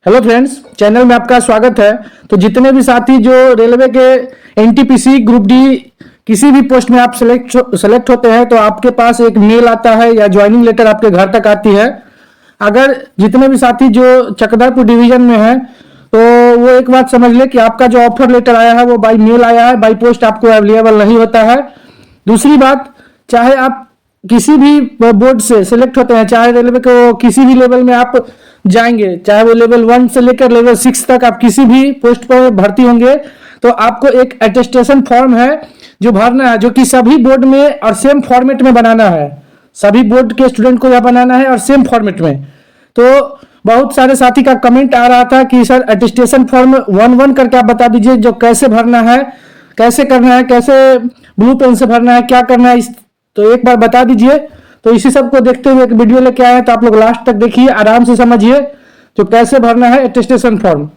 Hello friends, channel में आपका स्वागत है। तो जितने भी साथी जो रेलवे के एनटीपीसी ग्रुप डी किसी भी पोस्ट में आप सेलेक्ट होते हैं तो आपके पास एक मेल आता है या ज्वाइनिंग लेटर आपके घर तक आती है। अगर जितने भी साथी जो चक्रधरपुर डिवीजन में है तो वो एक बात समझ ले कि आपका जो ऑफर लेटर आया है वो बाई मेल आया है, बाई पोस्ट आपको अवेलेबल नहीं होता है। दूसरी बात, चाहे आप किसी भी बोर्ड से सिलेक्ट होते हैं, चाहे रेलवे को किसी भी लेवल में आप जाएंगे, चाहे वो लेवल 1 से लेकर लेवल 6 तक आप किसी भी पोस्ट पर भर्ती होंगे तो आपको एक अटेस्टेशन फॉर्म है जो भरना है, जो कि सभी बोर्ड में और सेम फॉर्मेट में बनाना है। सभी बोर्ड के स्टूडेंट को यह बनाना है और सेम फॉर्मेट में। तो बहुत सारे साथी का कमेंट आ रहा था कि सर अटेस्टेशन फॉर्म 1-1 करके आप बता दीजिए जो कैसे भरना है, कैसे करना है, कैसे ब्लू पेन से भरना है, क्या करना है, तो एक बार बता दीजिए। तो इसी सब को देखते हुए एक वीडियो लेके आए हैं, तो आप लोग लास्ट तक देखिए, आराम से समझिए तो कैसे भरना है अटेस्टेशन फॉर्म।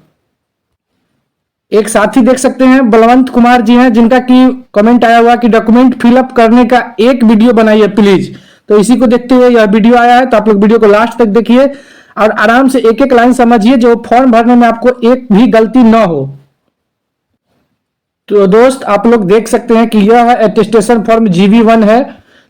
एक साथी देख सकते हैं बलवंत कुमार जी हैं, जिनका की कमेंट आया हुआ कि डॉक्यूमेंट फिलअप करने का एक वीडियो बनाइए प्लीज। तो इसी को देखते हुए यह वीडियो आया है, तो आप लोग वीडियो को लास्ट तक देखिए और आराम से एक एक लाइन समझिए जो फॉर्म भरने में आपको एक भी गलती ना हो। तो दोस्त आप लोग देख सकते हैं कि यह है अटेस्टेशन फॉर्म GV1 है,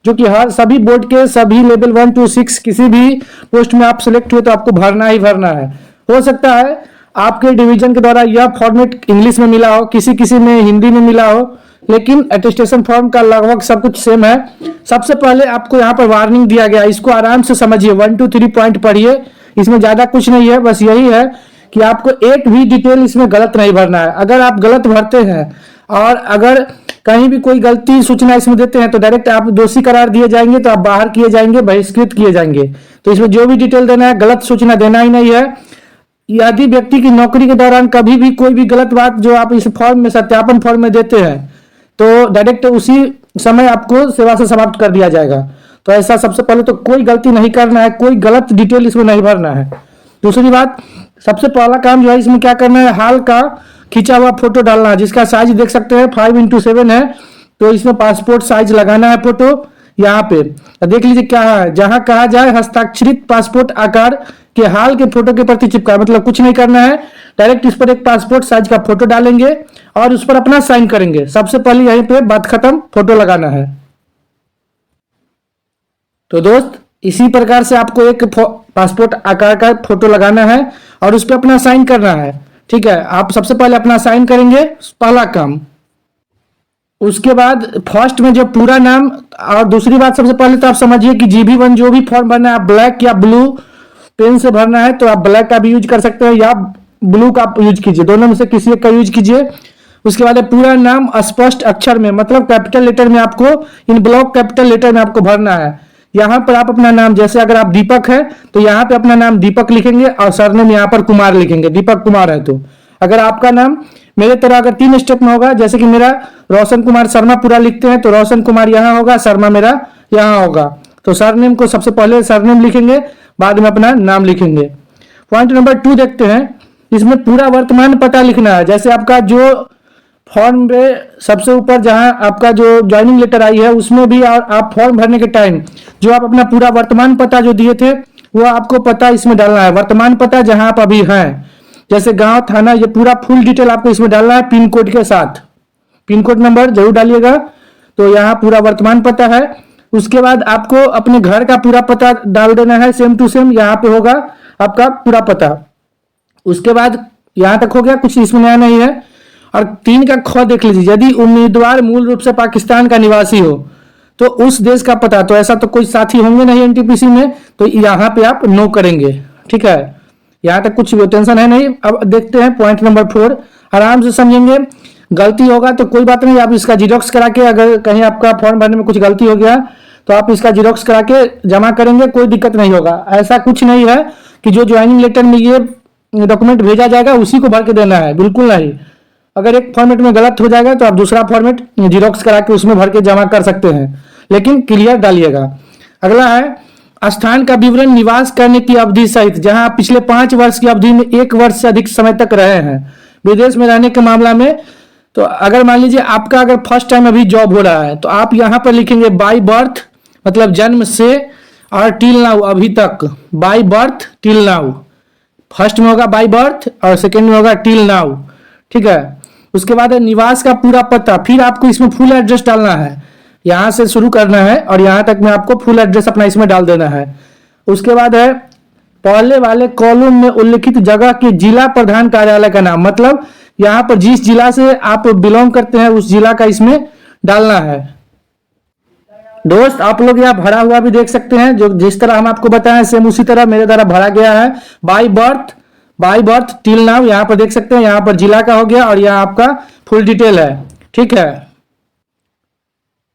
जो कि हर सभी बोर्ड के सभी लेवल 1 to 6 किसी भी पोस्ट में आप सिलेक्ट हुए तो आपको भरना ही भरना है। हो सकता है आपके डिवीजन के द्वारा यह फॉर्मेट इंग्लिश में मिला हो, किसी किसी में हिंदी में मिला हो, लेकिन अटेस्टेशन फॉर्म का लगभग सब कुछ सेम है। सबसे पहले आपको यहाँ पर वार्निंग दिया गया, इसको आराम से समझिए, 1 to 3 पॉइंट पढ़िए, इसमें ज्यादा कुछ नहीं है, बस यही है कि आपको एक भी डिटेल इसमें गलत नहीं भरना है। अगर आप गलत भरते हैं और अगर कहीं भी कोई गलती सूचना इसमें देते हैं तो डायरेक्ट आप दोषी करार दिए जाएंगे, तो आप बाहर किए जाएंगे, बहिष्कृत किए जाएंगे। तो इसमें जो भी डिटेल देना है गलत सूचना देना ही नहीं है। यदि व्यक्ति की नौकरी के दौरान कभी भी कोई भी गलत बात जो आप इस फॉर्म में सत्यापन फॉर्म में देते हैं तो डायरेक्ट उसी समय आपको सेवा से समाप्त कर दिया जाएगा। तो ऐसा सबसे पहले तो कोई गलती नहीं करना है, कोई गलत डिटेल इसमें नहीं भरना है। दूसरी बात, सबसे पहला काम जो है इसमें क्या करना है, हाल का खींचा हुआ फोटो डालना है, जिसका साइज देख सकते हैं 5x7 है। तो इसमें पासपोर्ट साइज लगाना है फोटो। यहाँ पे देख लीजिए क्या है, जहां कहा जाए हस्ताक्षरित पासपोर्ट आकार के हाल के फोटो के प्रति चिपका, मतलब कुछ नहीं करना है, डायरेक्ट इस पर एक पासपोर्ट साइज का फोटो डालेंगे और उस पर अपना साइन करेंगे। सबसे पहले यहीं पे बात खत्म, फोटो लगाना है। तो दोस्त इसी प्रकार से आपको एक पासपोर्ट आकार का फोटो लगाना है और उस पर अपना साइन करना है। ठीक है, आप सबसे पहले अपना साइन करेंगे, पहला काम। उसके बाद फर्स्ट में जो पूरा नाम, और दूसरी बात सबसे पहले तो आप समझिए कि GV1 जो भी फॉर्म भरना है, आप ब्लैक या ब्लू पेन से भरना है तो आप ब्लैक का भी यूज कर सकते हैं या ब्लू का यूज कीजिए, दोनों में से किसी एक का यूज कीजिए। उसके बाद पूरा नाम स्पष्ट अक्षर में, मतलब कैपिटल लेटर में आपको, इन ब्लॉक कैपिटल लेटर में आपको भरना है। यहाँ पर आप अपना नाम, जैसे अगर आप दीपक है तो यहाँ पे अपना नाम दीपक लिखेंगे और सरनेम यहाँ पर कुमार लिखेंगे, दीपक कुमार है। तो अगर आपका नाम मेरे तरह अगर 3 स्टेप में होगा, जैसे कि मेरा रोशन कुमार शर्मा पूरा लिखते हैं तो रोशन कुमार यहाँ होगा, शर्मा मेरा यहाँ होगा। तो सरनेम को सबसे पहले सरनेम लिखेंगे, बाद में अपना नाम लिखेंगे। पॉइंट नंबर 2 देखते हैं, इसमें पूरा वर्तमान पता लिखना है। जैसे आपका जो फॉर्म में सबसे ऊपर जहां आपका जो ज्वाइनिंग लेटर आई है उसमें भी आप फॉर्म भरने के टाइम जो आप अपना पूरा वर्तमान पता जो दिए थे वो आपको पता इसमें डालना है। वर्तमान पता जहां आप अभी हैं, जैसे गांव, थाना, ये पूरा फुल डिटेल आपको इसमें डालना है, पिन कोड के साथ। पिन कोड नंबर जरूर डालिएगा। तो यहाँ पूरा वर्तमान पता है। उसके बाद आपको अपने घर का पूरा पता डाल देना है, सेम टू सेम यहाँ पे होगा आपका पूरा पता। उसके बाद यहाँ तक हो गया, कुछ इसमें नया नहीं है। और 3 का ख देख लीजिए, यदि उम्मीदवार मूल रूप से पाकिस्तान का निवासी हो तो उस देश का पता, तो ऐसा तो कोई साथी होंगे नहीं एनटीपीसी में, तो यहाँ पे आप नो करेंगे। ठीक है, यहाँ तक कुछ टेंशन है नहीं। अब देखते हैं पॉइंट नंबर 4, आराम से समझेंगे। गलती होगा तो कोई बात नहीं, आप इसका जीरोक्स करा के, अगर कहीं आपका फॉर्म भरने में कुछ गलती हो गया तो आप इसका जीरोक्स करा के जमा करेंगे, कोई दिक्कत नहीं होगा। ऐसा कुछ नहीं है कि जो ज्वाइनिंग लेटर में ये डॉक्यूमेंट भेजा जाएगा उसी को भर के देना है, बिल्कुल नहीं। अगर एक फॉर्मेट में गलत हो जाएगा तो आप दूसरा फॉर्मेट जीरोक्स करा के उसमें भर के जमा कर सकते हैं, लेकिन क्लियर डालिएगा। अगला है स्थान का विवरण, निवास करने की अवधि सहित, जहां आप पिछले 5 वर्ष की अवधि में 1 वर्ष से अधिक समय तक रहे हैं। विदेश में रहने के मामला में, तो अगर मान लीजिए आपका अगर फर्स्ट टाइम अभी जॉब हो रहा है तो आप यहाँ पर लिखेंगे बाई बर्थ, मतलब जन्म से, और टिल नाउ, अभी तक, by birth till now. First में होगा बाय बर्थ और सेकेंड में होगा टिल नाउ। ठीक है, उसके बाद है निवास का पूरा पता, फिर आपको इसमें फुल एड्रेस डालना है, यहाँ से शुरू करना है और यहाँ तक में आपको फुल एड्रेस अपना इसमें डाल देना है। उसके बाद है पहले वाले कॉलम में उल्लिखित जगह के जिला प्रधान कार्यालय का नाम, मतलब यहाँ पर जिस जिला से आप बिलोंग करते हैं उस जिला का इसमें डालना है। दोस्त आप लोग यहाँ भरा हुआ भी देख सकते हैं, जो जिस तरह हम आपको बताएं सेम उसी तरह मेरे द्वारा भरा गया है। बाय बर्थ टिल नाउ यहाँ पर देख सकते हैं, यहाँ पर जिला का हो गया और यहाँ आपका फुल डिटेल है। ठीक है,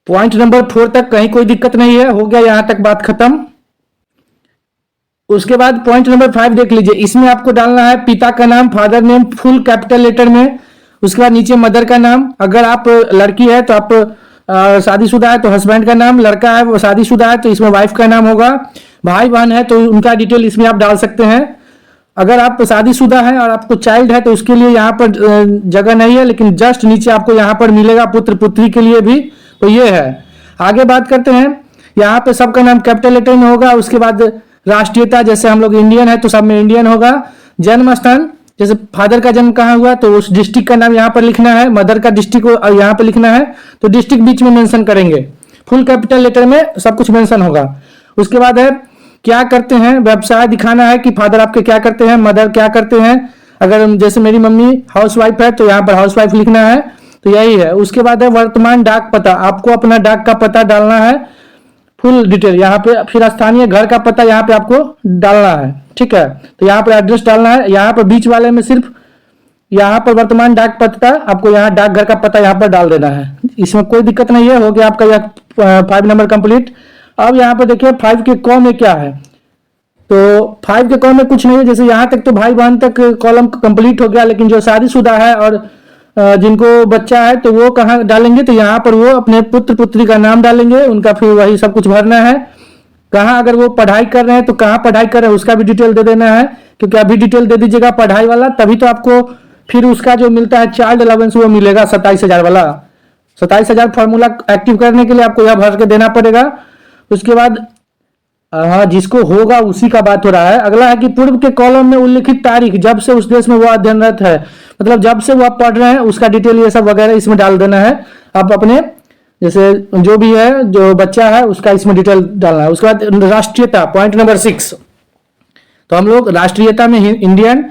पॉइंट नंबर 4 तक कहीं कोई दिक्कत नहीं है, हो गया यहाँ तक बात खत्म। उसके बाद पॉइंट नंबर 5 देख लीजिए, इसमें आपको डालना है पिता का नाम, father name full capital letter में। उसके बाद नीचे मदर का नाम, अगर आप लड़की है तो आप शादीशुदा है तो हस्बैंड का नाम, लड़का है वो शादीशुदा है तो इसमें वाइफ का नाम होगा, भाई बहन है तो उनका डिटेल इसमें आप डाल सकते हैं। अगर आप शादीशुदा है और आपको चाइल्ड है तो उसके लिए यहाँ पर जगह नहीं है, लेकिन जस्ट नीचे आपको यहाँ पर मिलेगा पुत्र पुत्री के लिए भी, तो ये है। आगे बात करते हैं, यहाँ पे सबका नाम कैपिटल लेटर में होगा। उसके बाद राष्ट्रीयता, जैसे हम लोग इंडियन है तो सब में इंडियन होगा। जन्म स्थान, जैसे फादर का जन्म कहाँ हुआ तो उस डिस्ट्रिक्ट का नाम यहाँ पर लिखना है, मदर का डिस्ट्रिक्ट यहाँ पर लिखना है तो डिस्ट्रिक्ट बीच में मेंशन करेंगे, फुल कैपिटल लेटर में सब कुछ मेंशन होगा। उसके बाद है क्या करते हैं, व्यवसाय दिखाना है कि फादर आपके क्या करते हैं, मदर क्या करते हैं। अगर जैसे मेरी मम्मी हाउसवाइफ है तो यहाँ पर हाउसवाइफ लिखना है, तो यही है। उसके बाद है वर्तमान डाक पता, आपको अपना डाक का पता डालना है, फुल डिटेल यहाँ पे। फिर स्थानीय घर का पता यहाँ पे आपको डालना है। ठीक है, तो यहाँ पर एड्रेस डालना है, यहाँ पर बीच वाले में सिर्फ यहाँ पर वर्तमान डाक पता, आपको यहाँ डाकघर का पता यहाँ पर डाल देना है, इसमें कोई दिक्कत नहीं है। हो गया आपका यह 5 नंबर कंप्लीट। अब यहाँ पर देखिए 5 के कॉ में क्या है, तो 5 के कॉ में कुछ नहीं है, जैसे यहाँ तक तो भाई बहन तक कॉलम कंप्लीट हो गया, लेकिन जो शादीशुदा है और जिनको बच्चा है तो वो कहाँ डालेंगे, तो यहाँ पर वो अपने पुत्र पुत्री का नाम डालेंगे, उनका फिर वही सब कुछ भरना है। कहाँ अगर वो पढ़ाई कर रहे हैं तो कहाँ पढ़ाई कर रहे हैं उसका भी डिटेल दे देना है, क्योंकि अभी डिटेल दे दीजिएगा पढ़ाई वाला, तभी तो आपको फिर उसका जो मिलता है चाइल्ड अलाउंस वो मिलेगा 27,000 वाला। 27,000 फॉर्मूला एक्टिव करने के लिए आपको यह भर के देना पड़ेगा। उसके बाद हाँ, जिसको होगा उसी का बात हो रहा है। अगला है कि पूर्व के कॉलम में उल्लिखित तारीख, जब से उस देश में वो अध्ययनरत है, मतलब जब से वो आप पढ़ रहे हैं उसका डिटेल ये सब वगैरह इसमें डाल देना है। आप अपने जैसे जो भी है जो बच्चा है उसका इसमें डिटेल डालना है। उसके बाद राष्ट्रीयता, पॉइंट नंबर 6, तो हम लोग राष्ट्रीयता में इंडियन,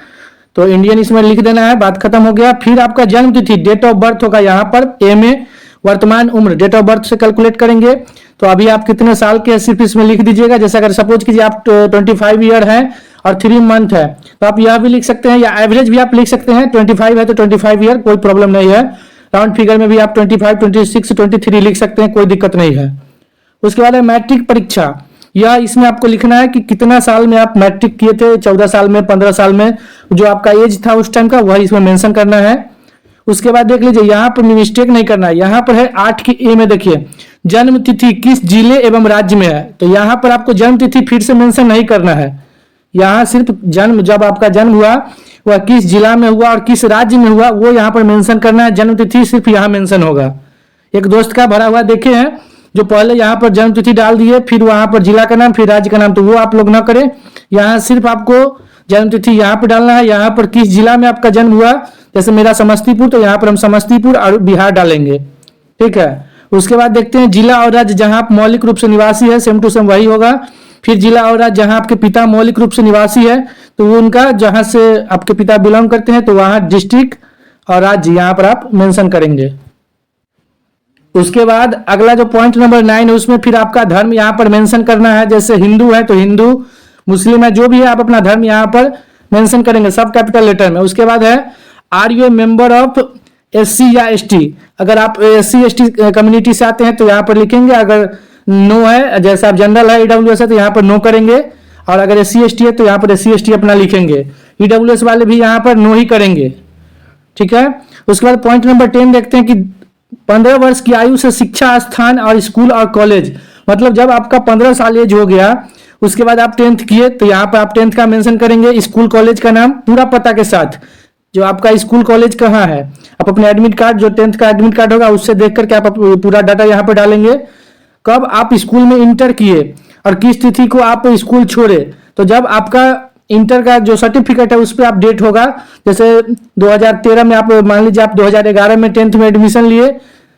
तो इंडियन इसमें लिख देना है, बात खत्म हो गया। फिर आपका जन्म तिथि, डेट ऑफ बर्थ होगा यहाँ पर ए में, वर्तमान उम्र डेट ऑफ बर्थ से कैलकुलेट करेंगे, तो अभी आप कितने साल के सिर्फ इसमें लिख दीजिएगा। जैसे अगर सपोज कीजिए आप 25 ईयर हैं और 3 मंथ है तो आप यह भी लिख सकते हैं, या एवरेज भी आप लिख सकते हैं। 25 है तो 25 ईयर, कोई प्रॉब्लम नहीं है। राउंड फिगर में भी आप 25, 26, 23 लिख सकते हैं, कोई दिक्कत नहीं है। उसके बाद है मैट्रिक परीक्षा, यह इसमें आपको लिखना है कि कितना साल में आप मैट्रिक किए थे, 14 साल में, 15 साल में, जो आपका एज था उस टाइम का वह इसमें मेंशन करना है। उसके बाद देख लीजिए यहाँ पर मिस्टेक नहीं करना है, यहाँ पर है 8 की ए में देखिए जन्म तिथि किस जिले एवं राज्य में है, तो यहाँ पर आपको जन्म तिथि फिर से मेंशन नहीं करना है। यहाँ सिर्फ जन्म, जब आपका जन्म हुआ वह किस जिला में हुआ और किस राज्य में हुआ वो यहाँ पर मेंशन करना है। जन्म तिथि सिर्फ यहाँ मेंशन होगा। एक दोस्त का भरा हुआ देखे हैं जो पहले यहाँ पर जन्म तिथि डाल दिए, फिर वहां पर जिला का नाम, फिर राज्य का नाम, तो वो आप लोग ना करें। यहाँ सिर्फ आपको जन्म तिथि यहाँ पर डालना है, यहाँ पर किस जिला में आपका जन्म हुआ, जैसे मेरा समस्तीपुर तो यहाँ पर हम समस्तीपुर और बिहार डालेंगे। ठीक है, उसके बाद देखते हैं जिला और राज्य जहां आप मौलिक रूप से निवासी है, सेम टू सेम वही होगा। फिर जिला और राज्य जहां आपके पिता मौलिक रूप से निवासी है तो वो उनका जहां से आपके पिता बिलोंग करते हैं तो वहां डिस्ट्रिक्ट और राज्य यहाँ पर आप मेंशन करेंगे। उसके बाद अगला जो पॉइंट नंबर 9 है उसमें फिर आपका धर्म यहाँ पर मेंशन करना है। जैसे हिंदू है तो हिंदू, मुस्लिम है, जो भी है आप अपना धर्म यहाँ पर मेंशन करेंगे सब कैपिटल लेटर में। उसके बाद है are you a member of SC या ST, अगर आप SC ST कम्युनिटी से आते हैं तो यहाँ पर लिखेंगे, अगर नो है, जैसे आप जनरल है EWS है तो यहाँ पर नो करेंगे, और अगर SC ST है तो यहाँ पर SC ST अपना लिखेंगे। EWS वाले भी यहाँ पर नो ही करेंगे। ठीक है, उसके बाद पॉइंट नंबर 10 देखते हैं कि 15 वर्ष की आयु से शिक्षा स्थान और स्कूल और कॉलेज, मतलब जब आपका 15 साल एज हो गया उसके बाद आप 10th किए तो यहाँ पर आप 10th का मेंशन करेंगे, स्कूल कॉलेज का नाम पूरा पता के साथ, जो आपका स्कूल कॉलेज कहाँ है। आप अपने एडमिट कार्ड, जो 10th का एडमिट कार्ड होगा उससे देख करके आप पूरा डाटा यहाँ पर डालेंगे। कब आप स्कूल में इंटर किए और किस तिथि को आप स्कूल छोड़े, तो जब आपका इंटर का जो सर्टिफिकेट है उस पर आप डेट होगा। जैसे 2013 में आप मान लीजिए आप 2011 में 10th में एडमिशन लिए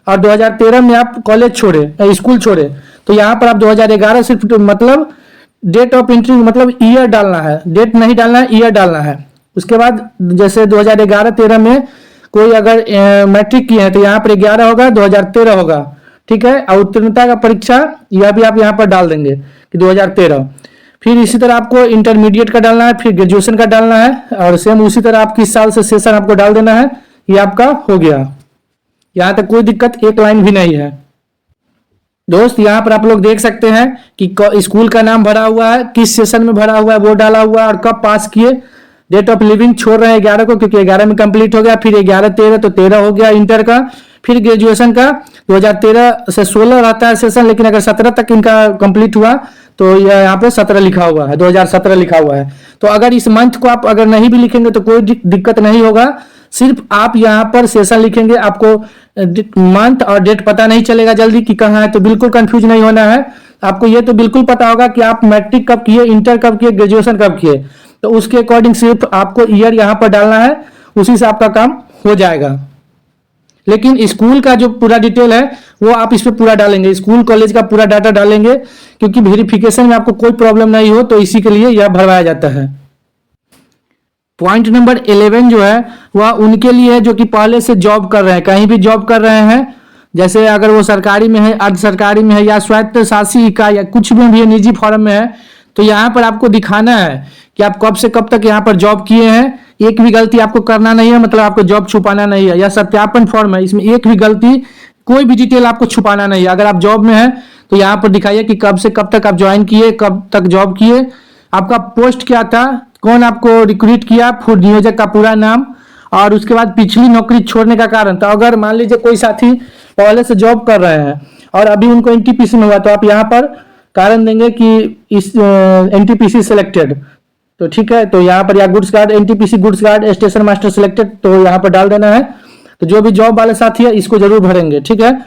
और 2013 में आप कॉलेज छोड़े, स्कूल छोड़े, तो यहाँ पर आप 2011 सिर्फ मतलब डेट ऑफ एंट्री मतलब ईयर डालना है, डेट नहीं डालना है, ईयर डालना है। उसके बाद जैसे 2011-13 में कोई अगर मैट्रिक किए हैं तो यहाँ पर 11 होगा, 2013 होगा, ठीक है। और उत्तीर्णता का परीक्षा यह भी आप यहाँ पर डाल देंगे कि 2013। फिर इसी तरह आपको इंटरमीडिएट का डालना है, फिर ग्रेजुएशन का डालना है और सेम उसी तरह आप किस साल से सेशन आपको डाल देना है। ये आपका हो गया, यहाँ तक कोई दिक्कत एक लाइन भी नहीं है। दोस्त यहाँ पर आप लोग देख सकते हैं कि स्कूल का नाम भरा हुआ है, किस सेशन में भरा हुआ है वो डाला हुआ है और कब पास किए। डेट ऑफ लिविंग छोड़ रहे हैं 11 को क्योंकि 11 में कंप्लीट हो गया, फिर 11-13 तो 13 हो गया इंटर का। फिर ग्रेजुएशन का 2013 से 16 रहता है सेशन, लेकिन अगर 17 तक इनका कंप्लीट हुआ तो यह यहाँ पे 17 लिखा हुआ है, 2017 लिखा हुआ है। तो अगर इस मंथ को आप अगर नहीं भी लिखेंगे तो कोई दिक्कत नहीं होगा, सिर्फ आप यहाँ पर सेशन लिखेंगे, आपको मंथ और डेट पता नहीं चलेगा जल्दी कि कहाँ है, तो बिल्कुल कंफ्यूज नहीं होना है। आपको ये तो बिल्कुल पता होगा कि आप मैट्रिक कब किए, इंटर कब किए, ग्रेजुएशन कब किए, तो उसके अकॉर्डिंग सिर्फ आपको ईयर यहाँ पर डालना है, उसी से आपका काम हो जाएगा। लेकिन स्कूल का जो पूरा डिटेल है वो आप इस पे पूरा डालेंगे, स्कूल कॉलेज का पूरा डाटा डालेंगे, क्योंकि वेरिफिकेशन में आपको कोई प्रॉब्लम नहीं हो, तो इसी के लिए यह भरवाया जाता है। पॉइंट नंबर 11 जो है वह उनके लिए है जो कि पहले से जॉब कर रहे हैं, कहीं भी जॉब कर रहे हैं, जैसे अगर वो सरकारी में है, अर्ध सरकारी में है या स्वायत्त शासी इकाई या कुछ में भी निजी फॉर्म में है, तो यहाँ पर आपको दिखाना है कि आप कब से कब तक यहाँ पर जॉब किए हैं। एक भी गलती आपको करना नहीं है, मतलब आपको जॉब छुपाना नहीं है। यह सत्यापन फॉर्म है, इसमें एक भी गलती कोई भी डिटेल आपको छुपाना नहीं है। अगर आप जॉब में हैं तो यहाँ पर दिखाइए कि कब से कब तक आप ज्वाइन किए, कब तक जॉब किए, आपका पोस्ट क्या था, कौन आपको रिक्रूट किया, फूड नियोजक का पूरा नाम, और उसके बाद पिछली नौकरी छोड़ने का कारण। तो अगर मान लीजिए कोई साथी पहले से जॉब कर रहे हैं और अभी उनको एनटीपीसी में हुआ, तो आप यहाँ पर कारण देंगे कि इस एनटीपीसी सिलेक्टेड, तो ठीक है। तो यहाँ पर या goods guard, NTPC goods guard station master selected, तो यहाँ पर डाल देना है। तो जो भी जॉब वाले साथी है इसको जरूर भरेंगे, ठीक है।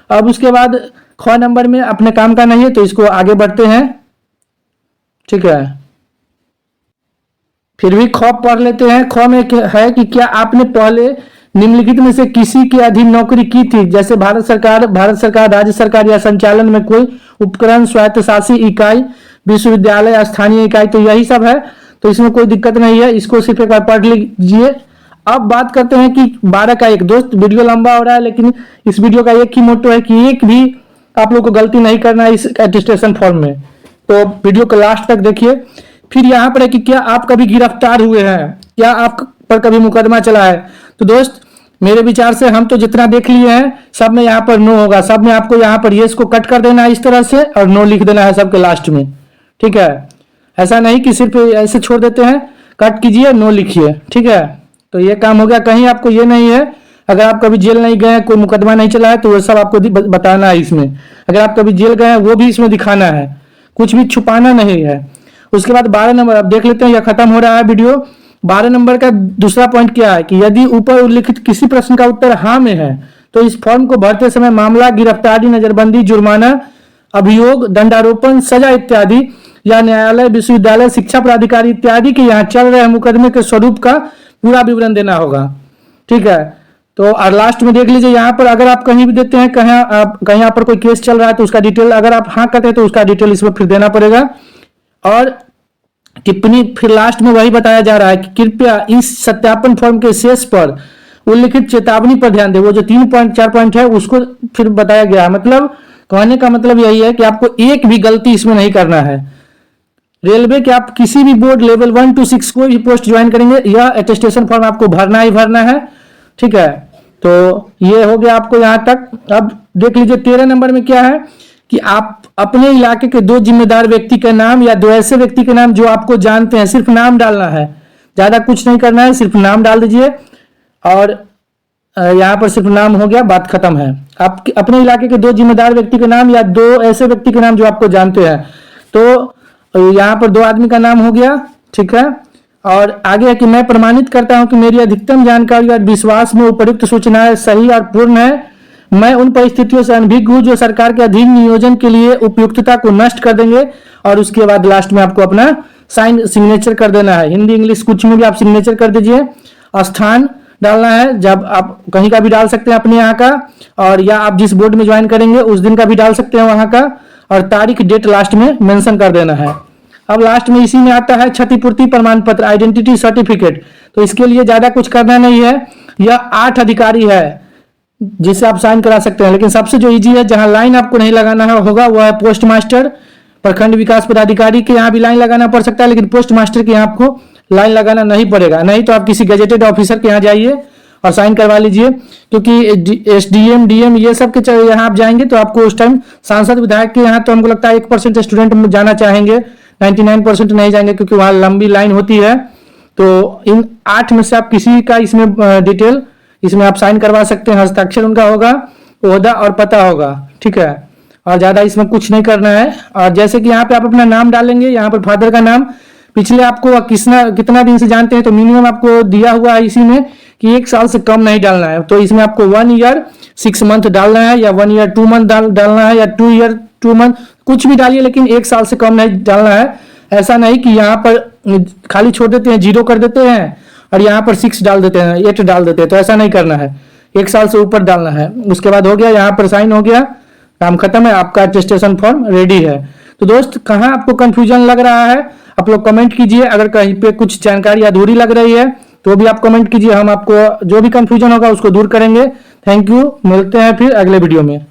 अब उसके बाद ख नंबर में अपने काम का नहीं है, तो इसको आगे बढ़ते हैं, ठीक है। फिर भी ख पढ़ लेते हैं। ख में है कि क्या आपने पहले निम्नलिखित में से किसी के अधीन नौकरी की थी, जैसे भारत सरकार, राज्य सरकार या संचालन में कोई उपकरण, स्वायत्त शासी इकाई, विश्वविद्यालय, स्थानीय इकाई, तो यही सब है, तो इसमें कोई दिक्कत नहीं है, इसको सिर्फ एक बार पढ़ लीजिए। अब बात करते हैं कि 12 का 1। दोस्त वीडियो लंबा हो रहा है, लेकिन इस वीडियो का एक ही मोटो है कि एक भी आप लोग को गलती नहीं करना है इस अटेस्टेशन फॉर्म में, तो वीडियो को लास्ट तक देखिए। फिर यहाँ पर है कि क्या आप कभी गिरफ्तार हुए हैं, क्या आप पर कभी मुकदमा चला है। तो दोस्त मेरे विचार से हम तो जितना देख लिए हैं सब में यहाँ पर नो होगा, सब में आपको यहाँ पर येस को कट कर देना है इस तरह से और नो लिख देना है सबके लास्ट में, ठीक है। ऐसा नहीं कि सिर्फ ऐसे छोड़ देते हैं, कट कीजिए नो लिखिए, ठीक है। तो ये काम हो गया। कहीं आपको ये नहीं है, अगर आप कभी जेल नहीं गए, कोई मुकदमा नहीं चला है, तो वो सब आपको बताना है इसमें। अगर आप कभी जेल गए हैं वो भी इसमें दिखाना है, कुछ भी छुपाना नहीं है। उसके बाद 12 नंबर अब देख लेते हैं, यह खत्म हो रहा है वीडियो। 12 नंबर का दूसरा पॉइंट क्या है कि यदि ऊपर उल्लिखित किसी प्रश्न का उत्तर हाँ में है तो इस फॉर्म को भरते समय मामला, गिरफ्तारी, नजरबंदी, जुर्माना, अभियोग, दंडारोपण, सजा इत्यादि या न्यायालय, विश्वविद्यालय, शिक्षा प्राधिकारी इत्यादि के यहाँ चल रहे मुकदमे के स्वरूप का पूरा विवरण देना होगा, ठीक है। तो और लास्ट में देख लीजिए यहाँ पर अगर आप कहीं भी देते हैं, कहीं यहाँ पर कोई केस चल रहा है तो उसका डिटेल, अगर आप हाँ करते हैं तो उसका डिटेल इसमें फिर देना पड़ेगा। और टिप्पणी फिर लास्ट में वही बताया जा रहा है कि कृपया इस सत्यापन फॉर्म के शेष पर उल्लिखित चेतावनी पर ध्यान दें। वो जो 3 पॉइंट 4 पॉइंट है उसको फिर बताया गया। मतलब कहने का मतलब यही है कि आपको एक भी गलती इसमें नहीं करना है। रेलवे के आप किसी भी बोर्ड लेवल 1 to 6 कोई भी पोस्ट ज्वाइन करेंगे, यह अटेस्टेशन फॉर्म आपको भरना ही भरना है, ठीक है। तो ये हो गया आपको यहाँ तक। अब देख लीजिए 13 नंबर में क्या है कि आप अपने इलाके के 2 जिम्मेदार व्यक्ति के नाम या 2 ऐसे व्यक्ति के नाम जो आपको जानते हैं, सिर्फ नाम डालना है, ज्यादा कुछ नहीं करना है, सिर्फ नाम डाल दीजिए। और यहाँ पर सिर्फ नाम हो गया, बात खत्म है। आप अपने इलाके के 2 जिम्मेदार व्यक्ति के नाम या 2 ऐसे व्यक्ति के नाम जो आपको जानते हैं, तो यहाँ पर 2 आदमी का नाम हो गया, ठीक है। और आगे है कि मैं प्रमाणित करता हूं कि मेरी अधिकतम जानकारी और विश्वास में उपयुक्त सूचनाएं सही और पूर्ण है। मैं उन परिस्थितियों से अनभिज्ञ हूं जो सरकार के अधीन नियोजन के लिए उपयुक्तता को नष्ट कर देंगे। और उसके बाद लास्ट में आपको अपना साइन सिग्नेचर कर देना है। हिंदी इंग्लिश कुछ में भी आप सिग्नेचर कर दीजिए। स्थान डालना है, जब आप कहीं का भी डाल सकते हैं अपने यहाँ का, और या आप जिस बोर्ड में ज्वाइन करेंगे उस दिन का भी डाल सकते हैं वहाँ का, और तारीख डेट लास्ट में मेंशन कर देना है। अब लास्ट में इसी में आता है क्षतिपूर्ति प्रमाण पत्र, आइडेंटिटी सर्टिफिकेट। तो इसके लिए ज्यादा कुछ करना नहीं है, यह 8 अधिकारी है जिसे आप साइन करा सकते हैं। लेकिन सबसे जो इजी है, जहां लाइन आपको नहीं लगाना है होगा, वो है पोस्ट मास्टर, प्रखंड विकास पदाधिकारी के यहाँ भी लाइन लगाना पड़ सकता है, लेकिन पोस्ट मास्टर के यहाँ आपको लाइन लगाना नहीं पड़ेगा। नहीं तो आप किसी गजेटेड ऑफिसर के यहाँ जाइए और साइन करवा लीजिए, क्योंकि एसडीएम डीएम ये सब के यहाँ आप जाएंगे तो आपको उस टाइम सांसद विधायक के यहाँ तो हमको लगता है 1% स्टूडेंट जाना चाहेंगे, 99% नहीं जाएंगे, क्योंकि वहाँ लंबी लाइन होती है। तो इन 8 में से आप किसी का इसमें डिटेल इसमें आप साइन करवा सकते हैं। हस्ताक्षर उनका होगा, ओहदा और पता होगा, ठीक है। और ज्यादा इसमें कुछ नहीं करना है। और जैसे कि यहाँ पे आप अपना नाम डालेंगे, यहाँ पर फादर का नाम, पिछले आपको कितना दिन से जानते हैं, तो मिनिमम आपको दिया हुआ है इसी में कि 1 साल से कम नहीं डालना है। तो इसमें आपको 1 ईयर 6 मंथ डालना है, या 1 ईयर 2 मंथ डालना है, या 2 ईयर 2 मंथ, कुछ भी डालिए, लेकिन 1 साल से कम नहीं डालना है। ऐसा नहीं कि यहाँ पर खाली छोड़ देते हैं, 0 कर देते हैं, और यहाँ पर 6 डाल देते हैं, 8 डाल देते हैं, तो ऐसा नहीं करना है। 1 साल से ऊपर डालना है। उसके बाद हो गया, यहाँ पर साइन हो गया, काम खत्म है, आपका अटेस्टेशन फॉर्म रेडी है। तो दोस्त, कहाँ आपको कंफ्यूजन लग रहा है आप लोग कमेंट कीजिए। अगर कहीं पे कुछ जानकारी अधूरी लग रही है तो भी आप कमेंट कीजिए, हम आपको जो भी कंफ्यूजन होगा उसको दूर करेंगे। थैंक यू, मिलते हैं फिर अगले वीडियो में।